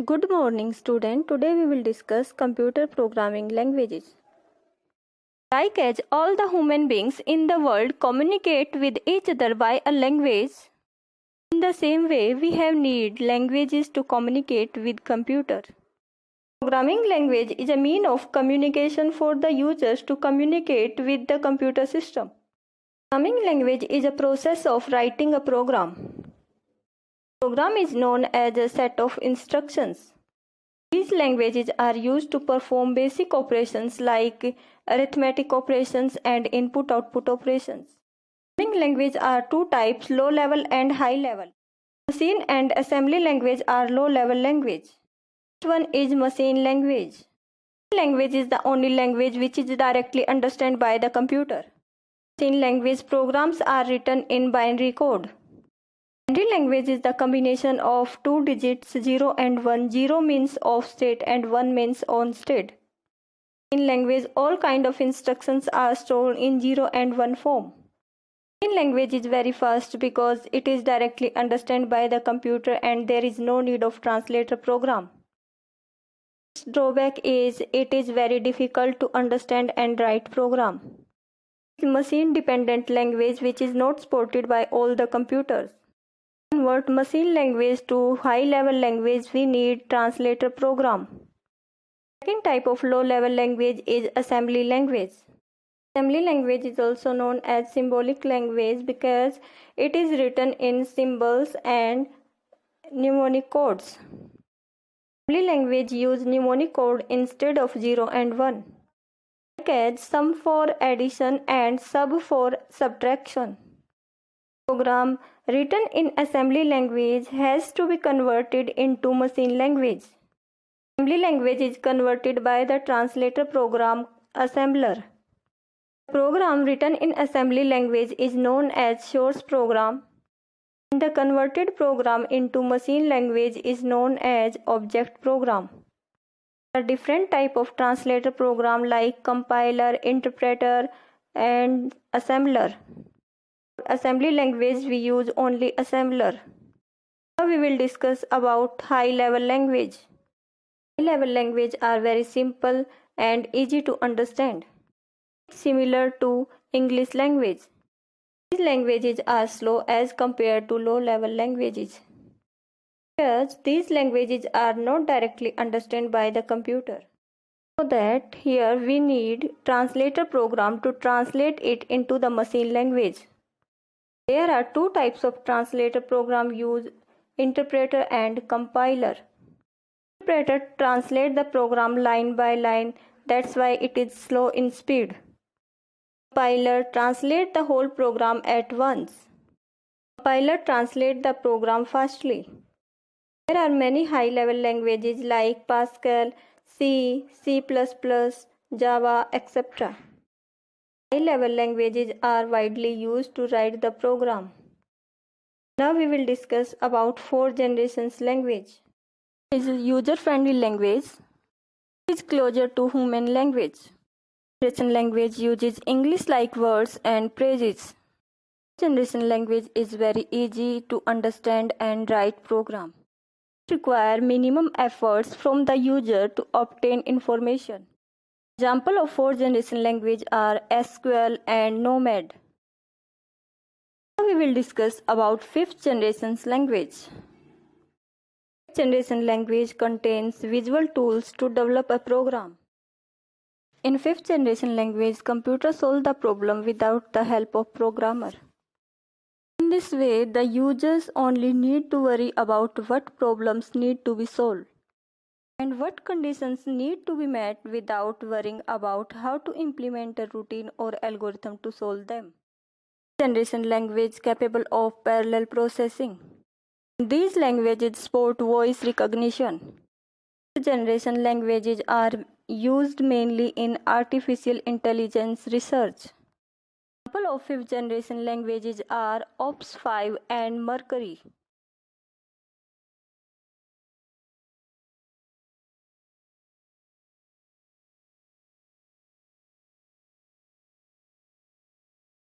Good morning, student. Today we will discuss computer programming languages. Like as all the human beings in the world communicate with each other by a language, in the same way we have need languages to communicate with computer. Programming language is a mean of communication for the users to communicate with the computer system. Programming language is a process of writing a program. Program is known as a set of instructions. These languages are used to perform basic operations like arithmetic operations and input-output operations. Programming languages are two types, low-level and high-level. Machine and assembly language are low-level language. First one is machine language. Machine language is the only language which is directly understood by the computer. Machine language programs are written in binary code. Binary language is the combination of two digits 0 and 1. 0 means off state and 1 means on state. In language, all kind of instructions are stored in 0 and 1 form. In language is very fast because it is directly understood by the computer and there is no need of translator program. Its drawback is it is very difficult to understand and write program. It is machine dependent language which is not supported by all the computers. To convert machine language to high-level language, we need translator program. Second type of low-level language is assembly language. Assembly language is also known as symbolic language because it is written in symbols and mnemonic codes. Assembly language use mnemonic code instead of 0 and 1, like as sum for addition and sub for subtraction. Program written in assembly language has to be converted into machine language. Assembly language is converted by the translator program assembler. The program written in assembly language is known as source program, and the converted program into machine language is known as object program. There are different type of translator program like compiler, interpreter, and assembler. Assembly language we use only assembler. Now we will discuss about high-level language. High-level language are very simple and easy to understand. Similar to English language. These languages are slow as compared to low-level languages. Because these languages are not directly understood by the computer. So that here we need translator program to translate it into the machine language. There are two types of translator program used, interpreter and compiler. Interpreter translates the program line by line, that's why it is slow in speed. Compiler translates the whole program at once. Compiler translates the program fastly. There are many high-level languages like Pascal, C, C++, Java, etc. High-level languages are widely used to write the program. Now we will discuss about 4 generations language. It is a user-friendly language. It is closer to human language. Generation language uses English-like words and phrases. Generation language is very easy to understand and write program. It requires minimum efforts from the user to obtain information. Example of 4 generation language are SQL and Nomad. Now we will discuss about 5th generation language. 5th generation language contains visual tools to develop a program. In 5th generation language, computers solve the problem without the help of programmer. In this way, the users only need to worry about what problems need to be solved and what conditions need to be met without worrying about how to implement a routine or algorithm to solve them. Generation language capable of parallel processing. These languages support voice recognition. Generation languages are used mainly in artificial intelligence research. Example of 5th generation languages are OPS5 and Mercury.